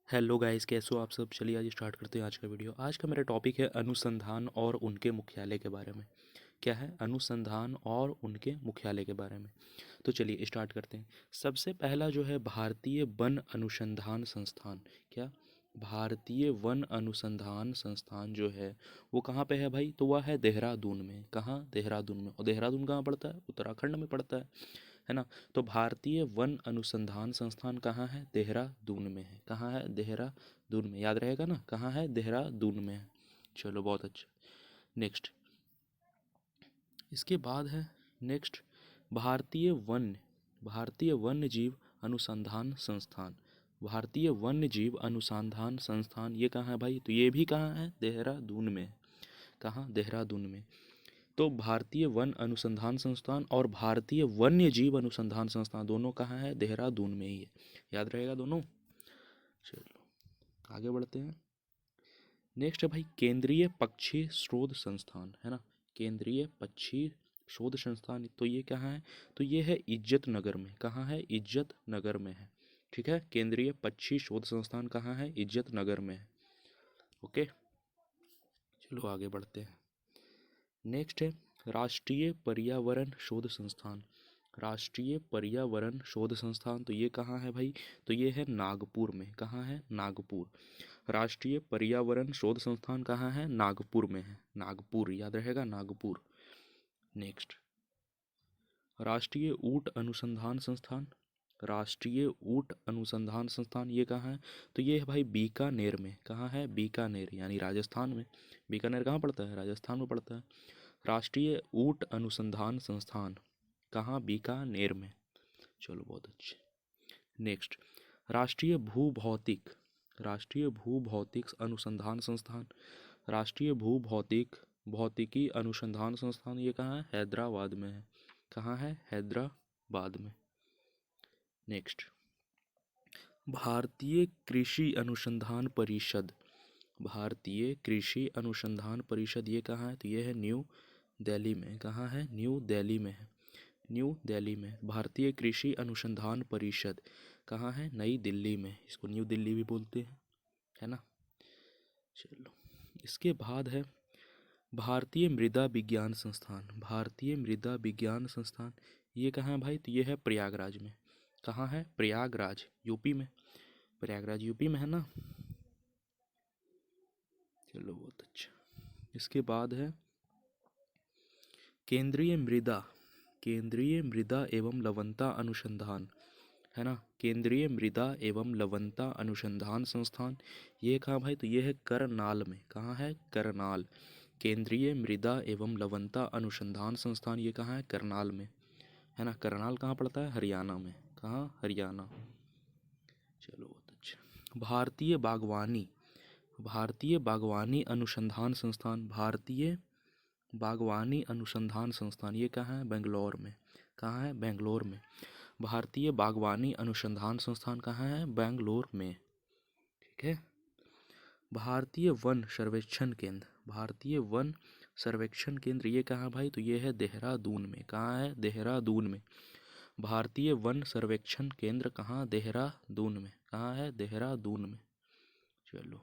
Hello guys, कैसे हो आप सब। चलिए आज स्टार्ट करते हैं आज का वीडियो। आज का मेरा टॉपिक है अनुसंधान और उनके मुख्यालय के बारे में। क्या है? अनुसंधान और उनके मुख्यालय के बारे में। तो चलिए स्टार्ट करते हैं। सबसे पहला जो है भारतीय वन अनुसंधान संस्थान। क्या? भारतीय वन अनुसंधान संस्थान जो है वो कहाँ पे है भाई? तो वह है देहरादून में। कहाँ? देहरादून में। और देहरादून कहाँ पड़ता है? उत्तराखंड में पड़ता है ना। तो भारतीय वन अनुसंधान संस्थान कहाँ है? देहरादून में है। कहाँ है? देहरादून में। याद रहेगा ना, कहाँ है? देहरादून में है। चलो बहुत अच्छा। नेक्स्ट, इसके बाद है नेक्स्ट भारतीय वन्य जीव अनुसंधान संस्थान। भारतीय वन्य जीव अनुसंधान संस्थान ये कहाँ है भाई? तो ये भी कहाँ है? देहरादून में है। कहाँ? देहरादून में। तो भारतीय वन अनुसंधान संस्थान और भारतीय वन्य जीव अनुसंधान संस्थान दोनों कहाँ है? देहरादून में ही है। याद रहेगा दोनों। चलो आगे बढ़ते हैं। नेक्स्ट है भाई केंद्रीय पक्षी शोध संस्थान, है ना। केंद्रीय पक्षी शोध संस्थान, तो ये कहाँ है? तो ये है इज्जत नगर में। कहाँ है? इज्जत नगर में है। ठीक है, केंद्रीय पक्षी शोध संस्थान कहाँ है? इज्जत नगर में है। ओके, चलो आगे बढ़ते हैं। नेक्स्ट है राष्ट्रीय पर्यावरण शोध संस्थान। राष्ट्रीय पर्यावरण शोध संस्थान, तो ये कहाँ है भाई? तो ये है नागपुर में। कहाँ है? नागपुर। राष्ट्रीय पर्यावरण शोध संस्थान कहाँ है? नागपुर में है। नागपुर, याद रहेगा, नागपुर। नेक्स्ट, राष्ट्रीय ऊंट अनुसंधान संस्थान। राष्ट्रीय ऊंट अनुसंधान संस्थान ये कहाँ है? तो ये है भाई बीकानेर में। कहाँ है? बीकानेर, यानी राजस्थान में। बीकानेर कहाँ पड़ता है? राजस्थान में पड़ता है। राष्ट्रीय ऊंट अनुसंधान संस्थान कहाँ? बीकानेर में। चलो बहुत अच्छे। नेक्स्ट, राष्ट्रीय भूभौतिक अनुसंधान संस्थान। राष्ट्रीय भौतिकी अनुसंधान संस्थान ये कहाँ है? हैदराबाद में है। कहाँ है? हैदराबाद में। नेक्स्ट, भारतीय कृषि अनुसंधान परिषद। भारतीय कृषि अनुसंधान परिषद ये कहाँ है? तो ये है न्यू दिल्ली में। कहाँ है? न्यू दिल्ली में है। न्यू दिल्ली में। भारतीय कृषि अनुसंधान परिषद कहाँ है? नई दिल्ली में। इसको न्यू दिल्ली भी बोलते हैं, है ना। चलो, इसके बाद है भारतीय मृदा विज्ञान संस्थान। भारतीय मृदा विज्ञान संस्थान ये कहाँ है भाई? तो ये है प्रयागराज में। कहाँ है? प्रयागराज, यूपी में। प्रयागराज यूपी में है ना। चलो बहुत अच्छा। इसके बाद है केंद्रीय मृदा एवं लवणता अनुसंधान, है ना। केंद्रीय मृदा एवं लवणता अनुसंधान संस्थान ये कहाँ भाई? तो ये है करनाल में। कहाँ है? करनाल। केंद्रीय मृदा एवं लवणता अनुसंधान संस्थान ये कहाँ है? करनाल में, है ना। करनाल कहाँ पड़ता है? हरियाणा में। कहाँ? हरियाणा। चलो बहुत अच्छा। भारतीय बागवानी अनुसंधान संस्थान। भारतीय बागवानी अनुसंधान संस्थान ये कहाँ है? बेंगलोर में। कहाँ है? बेंगलोर में। भारतीय बागवानी अनुसंधान संस्थान कहाँ है? बेंगलोर में। ठीक है। भारतीय वन सर्वेक्षण केंद्र। भारतीय वन सर्वेक्षण केंद्र ये कहाँ भाई? तो ये है देहरादून में। कहाँ है? देहरादून में। भारतीय वन सर्वेक्षण केंद्र कहाँ? देहरादून में। कहाँ है? देहरादून में। चलो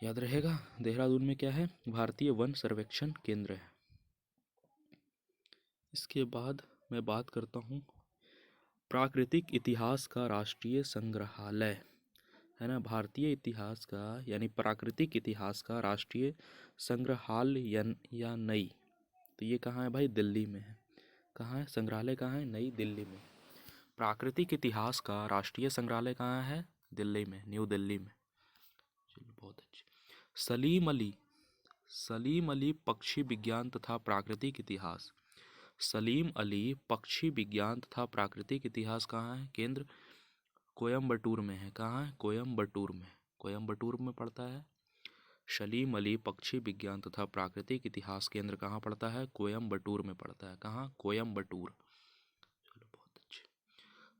याद रहेगा, देहरादून में क्या है? भारतीय वन सर्वेक्षण केंद्र है। इसके बाद मैं बात करता हूँ प्राकृतिक इतिहास का राष्ट्रीय संग्रहालय, है ना। भारतीय इतिहास का यानी प्राकृतिक इतिहास का राष्ट्रीय संग्रहालय या नई, तो ये कहाँ है भाई? दिल्ली में है। कहाँ है? संग्रहालय कहाँ है? नई दिल्ली में। प्राकृतिक इतिहास का राष्ट्रीय संग्रहालय कहाँ है? दिल्ली में, न्यू दिल्ली में। चलो बहुत अच्छे। सलीम अली सलीम अली पक्षी विज्ञान तथा प्राकृतिक इतिहास। सलीम अली पक्षी विज्ञान तथा प्राकृतिक इतिहास कहाँ है? केंद्र कोयम्बटूर में है। कहाँ है? कोयम्बटूर में। कोयम्बटूर में पड़ता है। सलीम अली पक्षी विज्ञान तथा प्राकृतिक इतिहास केंद्र कहाँ पड़ता है? कोयम्बटूर में पड़ता है। कहाँ? कोयम्बटूर। चलो बहुत अच्छे।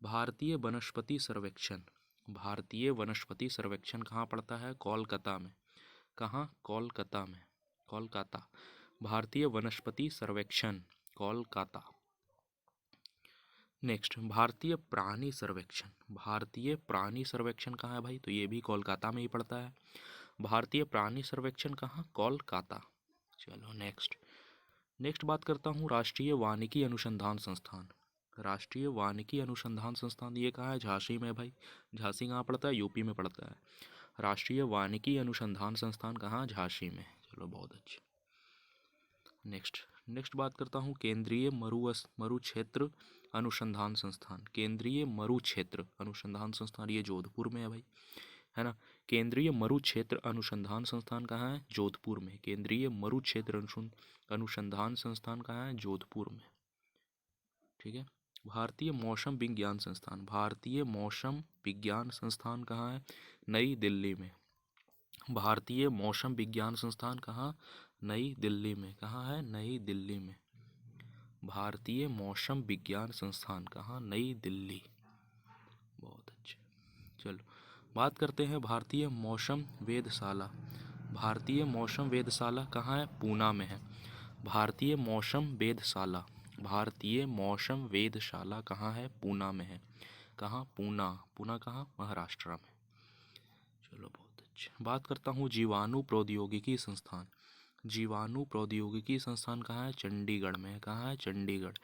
भारतीय वनस्पति सर्वेक्षण। भारतीय वनस्पति सर्वेक्षण कहाँ पड़ता है? कोलकाता में। कहाँ? कोलकाता में। कोलकाता। भारतीय वनस्पति सर्वेक्षण, कोलकाता। नेक्स्ट, भारतीय प्राणी सर्वेक्षण। भारतीय प्राणी सर्वेक्षण कहाँ है भाई? तो ये भी कोलकाता में ही पड़ता है। भारतीय प्राणी सर्वेक्षण कहाँ? कोलकाता। चलो नेक्स्ट। नेक्स्ट बात करता हूँ राष्ट्रीय वानिकी अनुसंधान संस्थान। राष्ट्रीय वानिकी अनुसंधान संस्थान ये कहाँ है? झांसी में भाई। झांसी कहाँ पड़ता है? यूपी में पड़ता है। राष्ट्रीय वानिकी अनुसंधान संस्थान कहाँ? झांसी में। चलो बहुत अच्छे। नेक्स्ट बात करता हूँ केंद्रीय मरु क्षेत्र अनुसंधान संस्थान। केंद्रीय मरु क्षेत्र अनुसंधान संस्थान ये जोधपुर में है भाई, है ना। केंद्रीय मरु क्षेत्र अनुसंधान संस्थान कहाँ है? जोधपुर में। केंद्रीय मरु क्षेत्र अनुसंधान संस्थान कहाँ है? जोधपुर में। ठीक है। भारतीय मौसम विज्ञान संस्थान। भारतीय मौसम विज्ञान संस्थान कहाँ है? नई दिल्ली में। भारतीय मौसम विज्ञान संस्थान कहाँ? नई दिल्ली में। कहाँ है? नई दिल्ली में। भारतीय मौसम विज्ञान संस्थान कहाँ? नई दिल्ली। बहुत अच्छे। चलो बात करते हैं भारतीय मौसम वेधशाला। भारतीय मौसम वेधशाला कहाँ है? पूना में है। भारतीय मौसम वेधशाला। भारतीय मौसम वेधशाला कहाँ है? पूना में है। कहाँ? पूना। पूना कहाँ? महाराष्ट्र में। चलो बहुत अच्छे। बात करता हूँ जीवाणु प्रौद्योगिकी संस्थान। जीवाणु प्रौद्योगिकी संस्थान कहाँ है? चंडीगढ़ में है। कहाँ है? चंडीगढ़।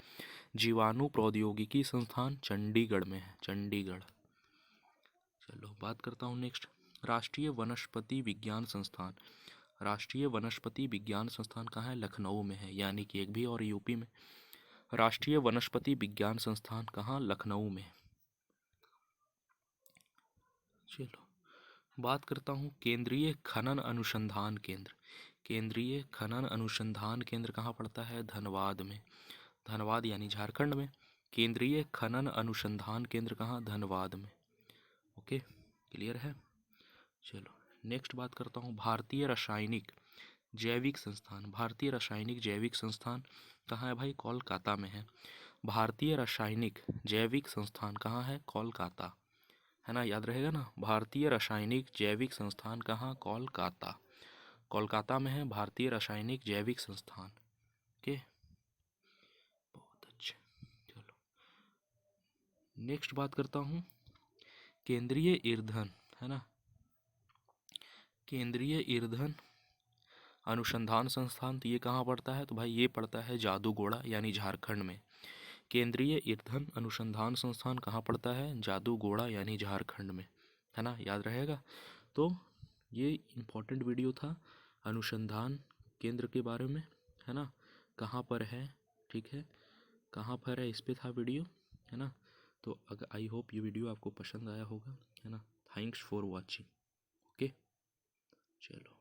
जीवाणु प्रौद्योगिकी संस्थान चंडीगढ़ में है। चंडीगढ़। चलो बात करता हूँ नेक्स्ट राष्ट्रीय वनस्पति विज्ञान संस्थान। राष्ट्रीय वनस्पति विज्ञान संस्थान कहाँ है? लखनऊ में है, यानी कि एक भी और यूपी में। राष्ट्रीय वनस्पति विज्ञान संस्थान कहाँ? लखनऊ में। चलो बात करता हूँ केंद्रीय खनन अनुसंधान केंद्र। केंद्रीय खनन अनुसंधान केंद्र कहाँ पड़ता है? धनबाद में। धनबाद यानी झारखंड में। केंद्रीय खनन अनुसंधान केंद्र कहाँ? धनबाद में। ओके, क्लियर है। चलो नेक्स्ट बात करता हूँ भारतीय रासायनिक जैविक संस्थान। भारतीय रासायनिक जैविक संस्थान कहाँ है भाई? कोलकाता में है। भारतीय रासायनिक जैविक संस्थान कहाँ है? कोलकाता, है ना, याद रहेगा ना। भारतीय रासायनिक जैविक संस्थान कहाँ? कोलकाता। कोलकाता में है भारतीय रासायनिक जैविक संस्थान। ओके, बहुत अच्छे। चलो नेक्स्ट बात करता हूँ केंद्रीय ईंधन, है ना, केंद्रीय ईंधन अनुसंधान संस्थान। तो ये कहाँ पड़ता है? तो भाई ये पड़ता है जादूगोड़ा यानी झारखंड में। केंद्रीय ईंधन अनुसंधान संस्थान कहाँ पड़ता है? जादूगोड़ा यानी झारखंड में, है ना, याद रहेगा। तो ये इम्पोर्टेंट वीडियो था अनुसंधान केंद्र के बारे में, है ना, कहाँ पर है, ठीक है, कहाँ पर है, इस पे था वीडियो, है ना। तो अगर आई होप ये वीडियो आपको पसंद आया होगा, है ना। Thanks for watching. ओके, चलो।